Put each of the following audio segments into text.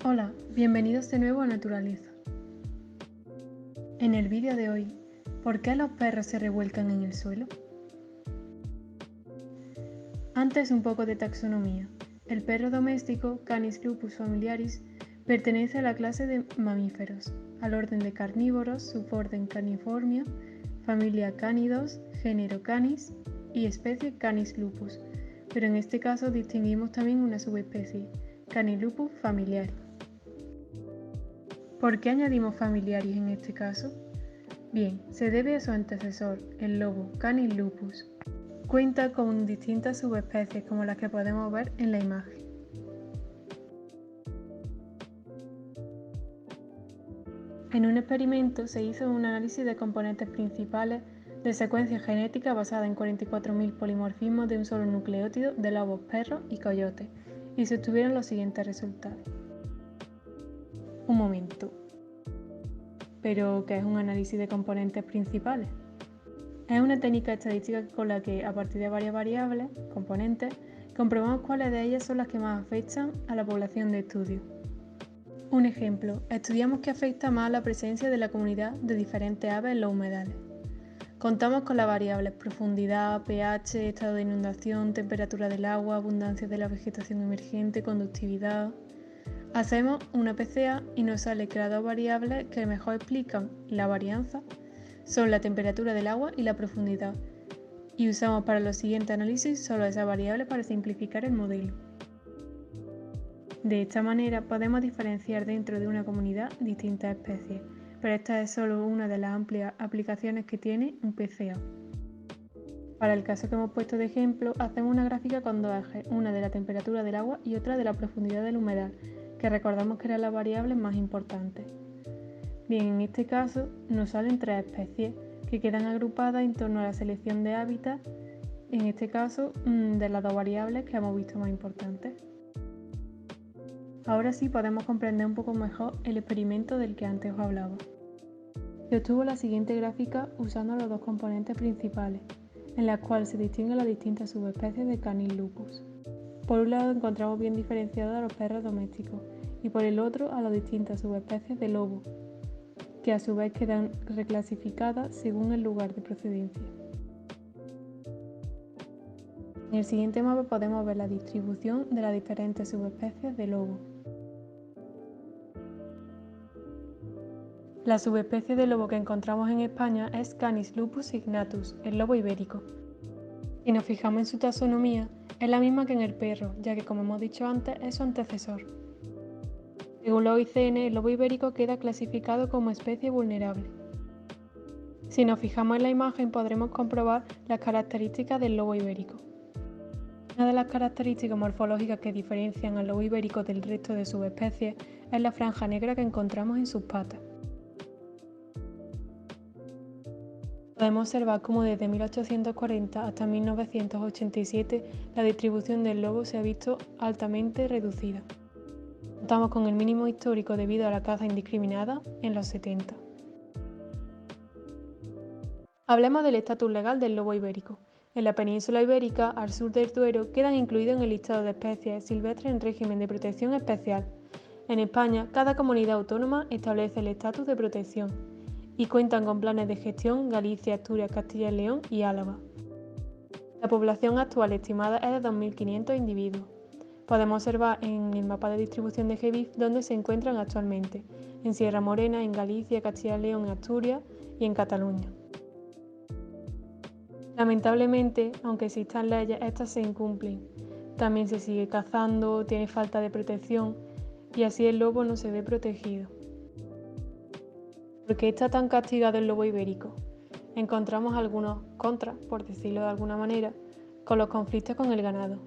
Hola, bienvenidos de nuevo a Naturaleza. En el vídeo de hoy, ¿por qué los perros se revuelcan en el suelo? Antes un poco de taxonomía. El perro doméstico, Canis lupus familiaris, pertenece a la clase de mamíferos, al orden de carnívoros, suborden Caniformia, familia Cánidos, género Canis y especie Canis lupus, pero en este caso distinguimos también una subespecie, Canis lupus familiaris. ¿Por qué añadimos familiaris en este caso? Bien, se debe a su antecesor, el lobo Canis lupus. Cuenta con distintas subespecies como las que podemos ver en la imagen. En un experimento se hizo un análisis de componentes principales de secuencia genética basada en 44.000 polimorfismos de un solo nucleótido de lobos, perros y coyotes, y se obtuvieron los siguientes resultados. Un momento. ¿Pero qué es un análisis de componentes principales? Es una técnica estadística con la que, a partir de varias variables, componentes, comprobamos cuáles de ellas son las que más afectan a la población de estudio. Un ejemplo, estudiamos qué afecta más a la presencia de la comunidad de diferentes aves en los humedales. Contamos con las variables profundidad, pH, estado de inundación, temperatura del agua, abundancia de la vegetación emergente, conductividad. Hacemos una PCA y nos sale que las dos variables que mejor explican la varianza son la temperatura del agua y la profundidad, y usamos para los siguientes análisis solo esas variables para simplificar el modelo. De esta manera podemos diferenciar dentro de una comunidad distintas especies, pero esta es solo una de las amplias aplicaciones que tiene un PCA. Para el caso que hemos puesto de ejemplo, hacemos una gráfica con dos ejes, una de la temperatura del agua y otra de la profundidad del humedal, que recordamos que eran las variables más importantes. Bien, en este caso nos salen tres especies que quedan agrupadas en torno a la selección de hábitat, en este caso de las dos variables que hemos visto más importantes. Ahora sí podemos comprender un poco mejor el experimento del que antes os hablaba. Se obtuvo la siguiente gráfica usando los dos componentes principales, en la cual se distinguen las distintas subespecies de Canis lupus. Por un lado encontramos bien diferenciados a los perros domésticos y por el otro a las distintas subespecies de lobo, que a su vez quedan reclasificadas según el lugar de procedencia. En el siguiente mapa podemos ver la distribución de las diferentes subespecies de lobo. La subespecie de lobo que encontramos en España es Canis lupus signatus, el lobo ibérico. Si nos fijamos en su taxonomía, es la misma que en el perro, ya que como hemos dicho antes es su antecesor. Según la OICN, el lobo ibérico queda clasificado como especie vulnerable. Si nos fijamos en la imagen podremos comprobar las características del lobo ibérico. Una de las características morfológicas que diferencian al lobo ibérico del resto de subespecies es la franja negra que encontramos en sus patas. Podemos observar cómo desde 1840 hasta 1987 la distribución del lobo se ha visto altamente reducida. Contamos con el mínimo histórico debido a la caza indiscriminada en los 70. Hablemos del estatus legal del lobo ibérico. En la península ibérica, al sur del Duero, quedan incluidos en el listado de especies silvestres en régimen de protección especial. En España, cada comunidad autónoma establece el estatus de protección y cuentan con planes de gestión Galicia, Asturias, Castilla y León y Álava. La población actual estimada es de 2.500 individuos. Podemos observar en el mapa de distribución de GBIF dónde se encuentran actualmente, en Sierra Morena, en Galicia, Castilla y León, en Asturias y en Cataluña. Lamentablemente, aunque existan leyes, estas se incumplen. También se sigue cazando, tiene falta de protección y así el lobo no se ve protegido. ¿Por qué está tan castigado el lobo ibérico? Encontramos algunos contras, por decirlo de alguna manera, con los conflictos con el ganado.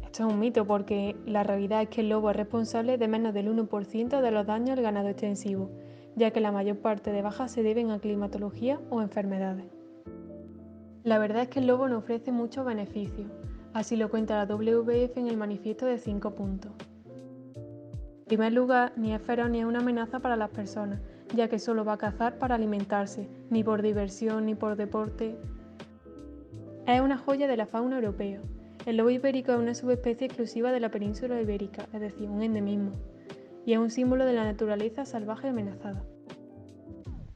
Esto es un mito porque la realidad es que el lobo es responsable de menos del 1% de los daños al ganado extensivo, ya que la mayor parte de bajas se deben a climatología o enfermedades. La verdad es que el lobo no ofrece muchos beneficios, así lo cuenta la WWF en el manifiesto de 5 puntos. En primer lugar, ni es feroz ni es una amenaza para las personas, ya que solo va a cazar para alimentarse, ni por diversión ni por deporte. Es una joya de la fauna europea. El lobo ibérico es una subespecie exclusiva de la península ibérica, es decir, un endemismo. y es un símbolo de la naturaleza salvaje y amenazada.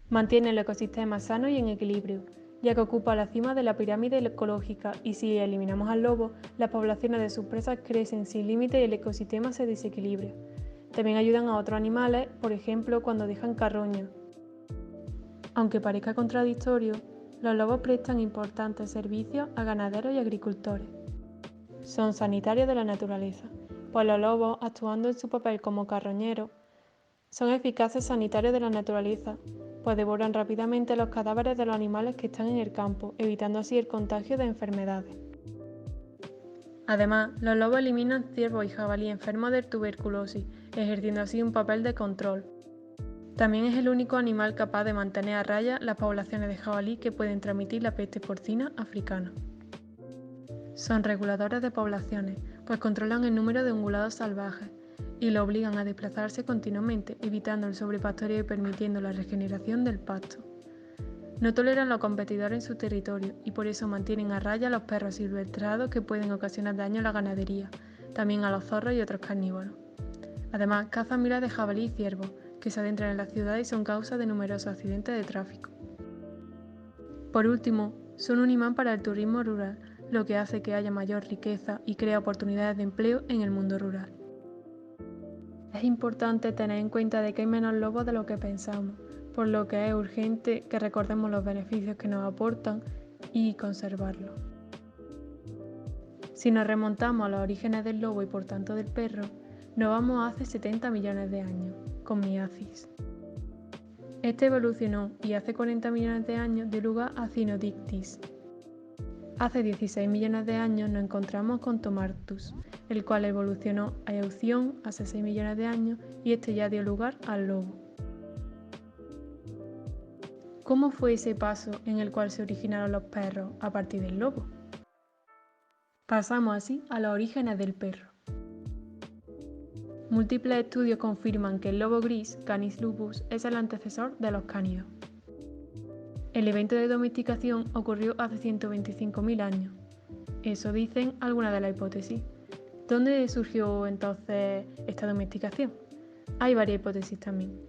Mantiene el ecosistema sano y en equilibrio, ya que ocupa la cima de la pirámide ecológica y si eliminamos al lobo, las poblaciones de sus presas crecen sin límite y el ecosistema se desequilibra. También ayudan a otros animales, por ejemplo cuando dejan carroña. Aunque parezca contradictorio, los lobos prestan importantes servicios a ganaderos y agricultores. Son sanitarios de la naturaleza, pues los lobos, actuando en su papel como carroñeros, son eficaces sanitarios de la naturaleza, pues devoran rápidamente los cadáveres de los animales que están en el campo, evitando así el contagio de enfermedades. Además, los lobos eliminan ciervos y jabalíes enfermos de tuberculosis, ejerciendo así un papel de control. También es el único animal capaz de mantener a raya las poblaciones de jabalí que pueden transmitir la peste porcina africana. Son reguladores de poblaciones, pues controlan el número de ungulados salvajes y lo obligan a desplazarse continuamente, evitando el sobrepastoreo y permitiendo la regeneración del pasto. No toleran los competidores en su territorio y por eso mantienen a raya a los perros silvestrados que pueden ocasionar daño a la ganadería, también a los zorros y otros carnívoros. Además, cazan miles de jabalí y ciervos, que se adentran en la ciudad y son causa de numerosos accidentes de tráfico. Por último, son un imán para el turismo rural, lo que hace que haya mayor riqueza y crea oportunidades de empleo en el mundo rural. Es importante tener en cuenta de que hay menos lobos de lo que pensamos, por lo que es urgente que recordemos los beneficios que nos aportan y conservarlos. Si nos remontamos a los orígenes del lobo y por tanto del perro, nos vamos a hace 70 millones de años, con Miacis. Este evolucionó y hace 40 millones de años dio lugar a Cynodictis. Hace 16 millones de años nos encontramos con Tomartus, el cual evolucionó a Eocyon hace 6 millones de años y este ya dio lugar al lobo. ¿Cómo fue ese paso en el cual se originaron los perros a partir del lobo? Pasamos así a los orígenes del perro. Múltiples estudios confirman que el lobo gris, Canis lupus, es el antecesor de los cánidos. El evento de domesticación ocurrió hace 125.000 años. Eso dicen algunas de las hipótesis. ¿Dónde surgió entonces esta domesticación? Hay varias hipótesis también.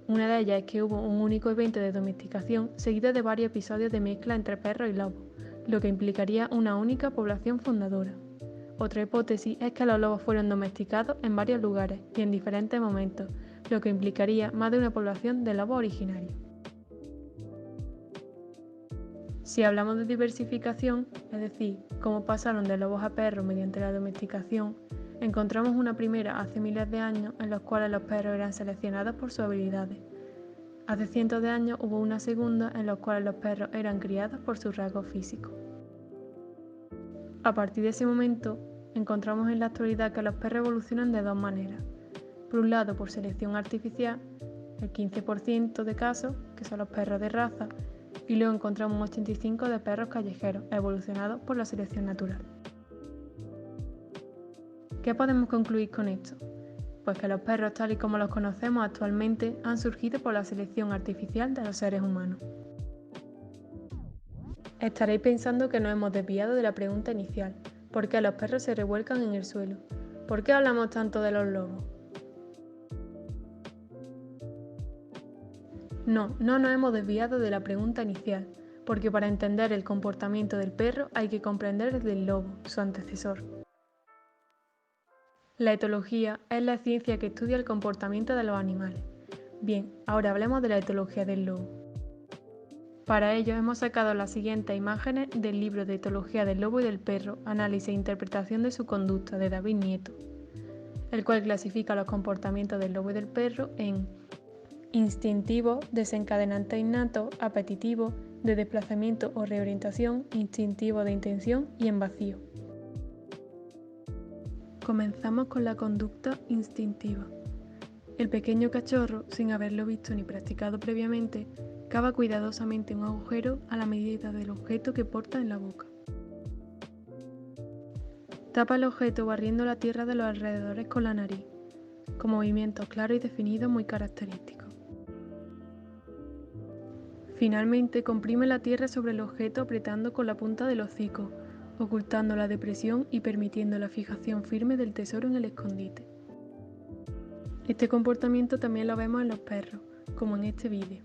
Una de ellas es que hubo un único evento de domesticación seguido de varios episodios de mezcla entre perros y lobos, lo que implicaría una única población fundadora. Otra hipótesis es que los lobos fueron domesticados en varios lugares y en diferentes momentos, lo que implicaría más de una población de lobos originarios. Si hablamos de diversificación, es decir, cómo pasaron de lobos a perros mediante la domesticación, encontramos una primera hace miles de años en los cuales los perros eran seleccionados por sus habilidades. Hace cientos de años hubo una segunda en los cuales los perros eran criados por sus rasgos físicos. A partir de ese momento, encontramos en la actualidad que los perros evolucionan de dos maneras. Por un lado, por selección artificial, el 15% de casos, que son los perros de raza, y luego encontramos un 85% de perros callejeros, evolucionados por la selección natural. ¿Qué podemos concluir con esto? Pues que los perros tal y como los conocemos actualmente han surgido por la selección artificial de los seres humanos. Estaréis pensando que nos hemos desviado de la pregunta inicial. ¿Por qué los perros se revuelcan en el suelo? ¿Por qué hablamos tanto de los lobos? No nos hemos desviado de la pregunta inicial, porque para entender el comportamiento del perro hay que comprender el del lobo, su antecesor. La etología es la ciencia que estudia el comportamiento de los animales. Bien, ahora hablemos de la etología del lobo. Para ello hemos sacado las siguientes imágenes del libro de Etología del lobo y del perro, análisis e interpretación de su conducta, de David Nieto, el cual clasifica los comportamientos del lobo y del perro en instintivo, desencadenante innato, apetitivo, de desplazamiento o reorientación, instintivo de intención y en vacío. Comenzamos con la conducta instintiva. El pequeño cachorro, sin haberlo visto ni practicado previamente, cava cuidadosamente un agujero a la medida del objeto que porta en la boca. Tapa el objeto barriendo la tierra de los alrededores con la nariz, con movimientos claros y definidos muy característicos. Finalmente, comprime la tierra sobre el objeto apretando con la punta del hocico, ocultando la depresión y permitiendo la fijación firme del tesoro en el escondite. Este comportamiento también lo vemos en los perros, como en este vídeo.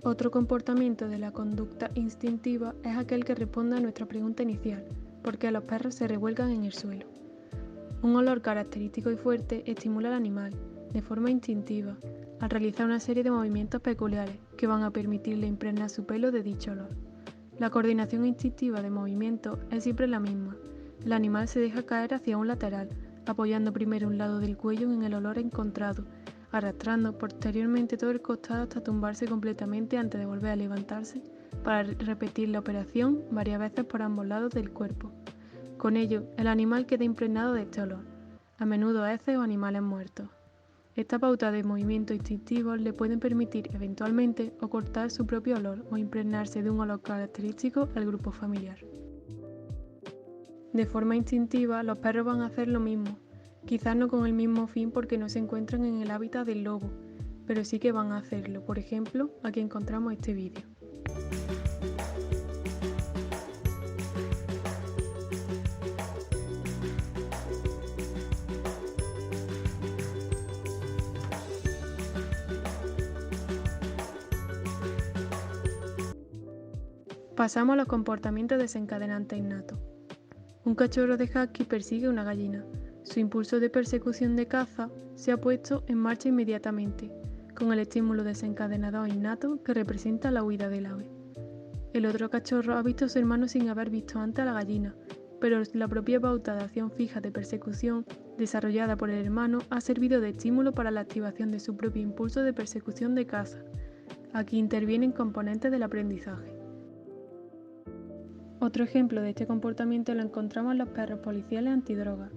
Otro comportamiento de la conducta instintiva es aquel que responde a nuestra pregunta inicial: ¿por qué los perros se revuelcan en el suelo? Un olor característico y fuerte estimula al animal, de forma instintiva, al realizar una serie de movimientos peculiares que van a permitirle impregnar su pelo de dicho olor. La coordinación instintiva de movimiento es siempre la misma. El animal se deja caer hacia un lateral, apoyando primero un lado del cuello en el olor encontrado, arrastrando posteriormente todo el costado hasta tumbarse completamente antes de volver a levantarse para repetir la operación varias veces por ambos lados del cuerpo. Con ello, el animal queda impregnado de este olor, a menudo heces o animales muertos. Esta pauta de movimientos instintivos le pueden permitir eventualmente ocultar su propio olor o impregnarse de un olor característico al grupo familiar. De forma instintiva, los perros van a hacer lo mismo, quizás no con el mismo fin porque no se encuentran en el hábitat del lobo, pero sí que van a hacerlo. Por ejemplo, aquí encontramos este vídeo. Pasamos a los comportamientos desencadenantes innatos. Un cachorro de husky persigue una gallina. Su impulso de persecución de caza se ha puesto en marcha inmediatamente, con el estímulo desencadenador innato que representa la huida del ave. El otro cachorro ha visto a su hermano sin haber visto antes a la gallina, pero la propia pauta de acción fija de persecución desarrollada por el hermano ha servido de estímulo para la activación de su propio impulso de persecución de caza. Aquí intervienen componentes del aprendizaje. Otro ejemplo de este comportamiento lo encontramos en los perros policiales antidrogas.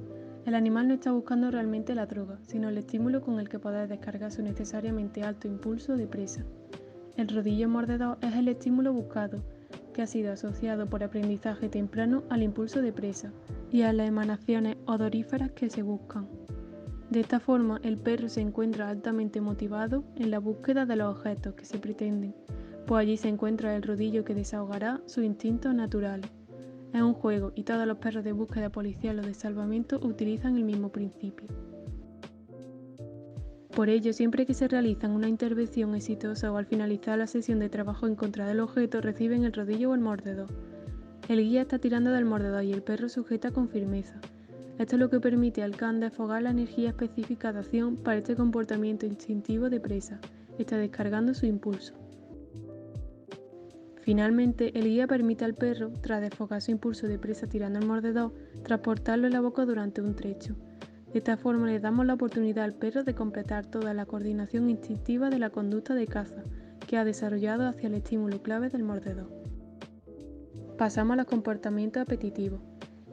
El animal no está buscando realmente la droga, sino el estímulo con el que poder descargar su necesariamente alto impulso de presa. El rodillo mordedor es el estímulo buscado, que ha sido asociado por aprendizaje temprano al impulso de presa y a las emanaciones odoríferas que se buscan. De esta forma, el perro se encuentra altamente motivado en la búsqueda de los objetos que se pretenden, pues allí se encuentra el rodillo que desahogará sus instintos naturales. Es un juego y todos los perros de búsqueda policial o de salvamento utilizan el mismo principio. Por ello, siempre que se realizan una intervención exitosa o al finalizar la sesión de trabajo en contra del objeto, reciben el rodillo o el mordedor. El guía está tirando del mordedor y el perro sujeta con firmeza. Esto es lo que permite al can desfogar la energía específica de acción para este comportamiento instintivo de presa. Está descargando su impulso. Finalmente, el guía permite al perro, tras desfogar su impulso de presa tirando el mordedor, transportarlo en la boca durante un trecho. De esta forma le damos la oportunidad al perro de completar toda la coordinación instintiva de la conducta de caza que ha desarrollado hacia el estímulo clave del mordedor. Pasamos a los comportamientos apetitivos.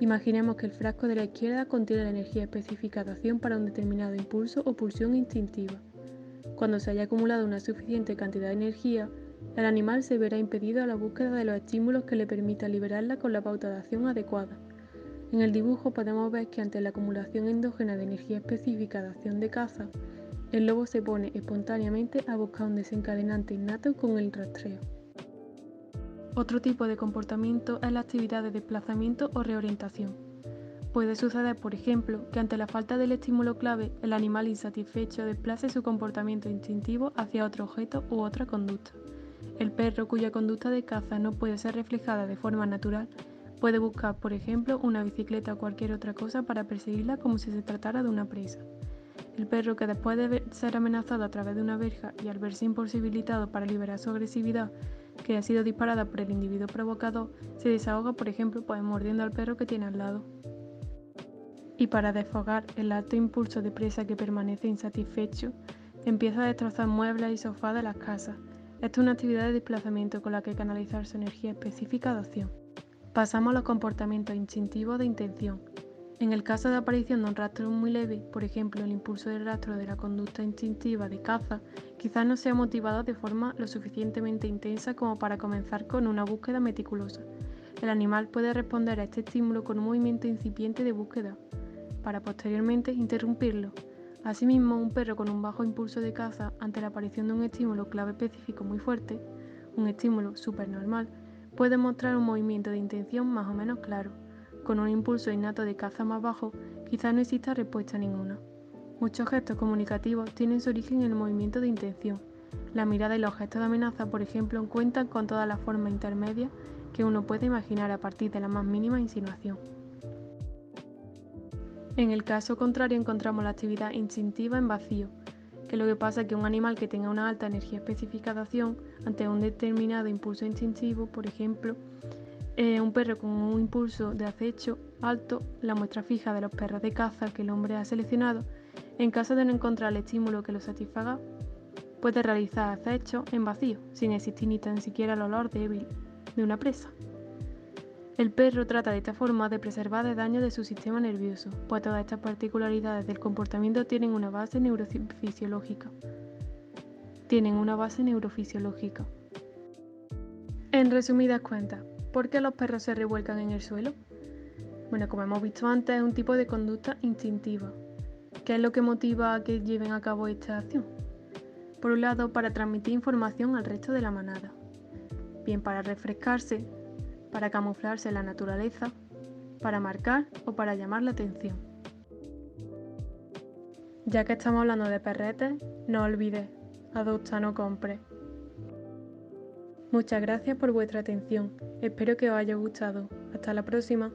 Imaginemos que el frasco de la izquierda contiene la energía específica de acción para un determinado impulso o pulsión instintiva. Cuando se haya acumulado una suficiente cantidad de energía, el animal se verá impedido a la búsqueda de los estímulos que le permitan liberarla con la pauta de acción adecuada. En el dibujo podemos ver que ante la acumulación endógena de energía específica de acción de caza, el lobo se pone espontáneamente a buscar un desencadenante innato con el rastreo. Otro tipo de comportamiento es la actividad de desplazamiento o reorientación. Puede suceder, por ejemplo, que ante la falta del estímulo clave, el animal insatisfecho desplace su comportamiento instintivo hacia otro objeto u otra conducta. El perro, cuya conducta de caza no puede ser reflejada de forma natural, puede buscar, por ejemplo, una bicicleta o cualquier otra cosa para perseguirla como si se tratara de una presa. El perro, que después de ser amenazado a través de una verja y al verse imposibilitado para liberar su agresividad, que ha sido disparada por el individuo provocador, se desahoga, por ejemplo, mordiendo al perro que tiene al lado. Y para desfogar el alto impulso de presa que permanece insatisfecho, empieza a destrozar muebles y sofás de las casas. Esta es una actividad de desplazamiento con la que canalizar su energía específica de acción. Pasamos a los comportamientos instintivos de intención. En el caso de aparición de un rastro muy leve, por ejemplo el impulso del rastro de la conducta instintiva de caza, quizás no sea motivado de forma lo suficientemente intensa como para comenzar con una búsqueda meticulosa. El animal puede responder a este estímulo con un movimiento incipiente de búsqueda, para posteriormente interrumpirlo. Asimismo, un perro con un bajo impulso de caza ante la aparición de un estímulo clave específico muy fuerte, un estímulo supernormal, puede mostrar un movimiento de intención más o menos claro. con un impulso innato de caza más bajo, quizás no exista respuesta ninguna. Muchos gestos comunicativos tienen su origen en el movimiento de intención. La mirada y los gestos de amenaza, por ejemplo, cuentan con todas las formas intermedias que uno puede imaginar a partir de la más mínima insinuación. En el caso contrario encontramos la actividad instintiva en vacío, que lo que pasa es que un animal que tenga una alta energía específica de acción ante un determinado impulso instintivo, por ejemplo, un perro con un impulso de acecho alto, la muestra fija de los perros de caza que el hombre ha seleccionado, en caso de no encontrar el estímulo que lo satisfaga, puede realizar acechos en vacío, sin existir ni tan siquiera el olor débil de una presa. El perro trata de esta forma de preservar de daño de su sistema nervioso, pues todas estas particularidades del comportamiento tienen una base neurofisiológica. En resumidas cuentas, ¿por qué los perros se revuelcan en el suelo? Bueno, como hemos visto antes, es un tipo de conducta instintiva. ¿Qué es lo que motiva a que lleven a cabo esta acción? Por un lado, para transmitir información al resto de la manada, bien para refrescarse, para camuflarse en la naturaleza, para marcar o para llamar la atención. Ya que estamos hablando de perretes, no olvides, adopta, no compres. Muchas gracias por vuestra atención, espero que os haya gustado. Hasta la próxima.